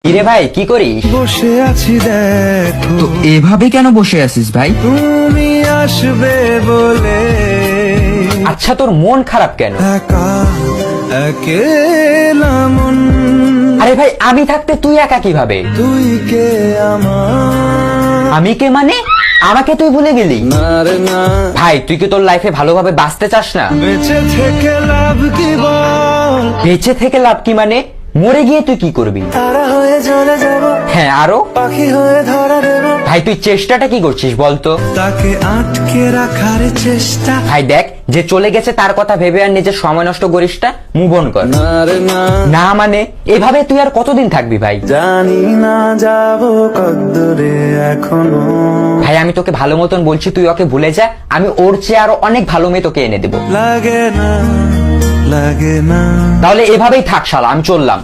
কিরে ভাই কি করিস? বসে আছি দেখো, তো এভাবে কেন বসে আছিস ভাই? তুমি আসবে বলে আচ্ছা তোর মন খারাপ কেন? একা একেলা মন, আরে ভাই আমি থাকতে তুই একা কিভাবে? তুই কে আমার? আমি কে মানে? আমাকে তুই ভুলে গেলি? না রে না, ভাই তুই কি তোর লাইফে ভালোভাবে বাঁচতে চাস না? বেঁচে থেকে লাভ কি বল? বেঁচে থেকে লাভ কি মানে? মরে গিয়ে তুই কি করবি? তারা হয়ে চলে যাব, হ্যাঁ আরো? পাখি হয়ে ধরা দেব, ভাই তুই চেষ্টাটা কি করছিস বলতো? তাকে আটকে রাখার চেষ্টা। ভাই দেখ যে চলে গেছে তার কথা ভেবে আর নিজের সময় নষ্ট করিস না, মুভ অন কর। না রে না, না মানে এভাবে তুই আর কতদিন থাকবি ভাই? জানি না যাব কদ্দূরে এখনো। ভাই আমি তোকে ভালো মতন বলছি তুই ওকে ভুলে যা, আমি ওর চেয়ে আরো অনেক ভালো মেয়ে তোকে এনে দেবো। লাগে না, লাগে না। তাহলে এভাবেই থাক শালা, আমি চললাম।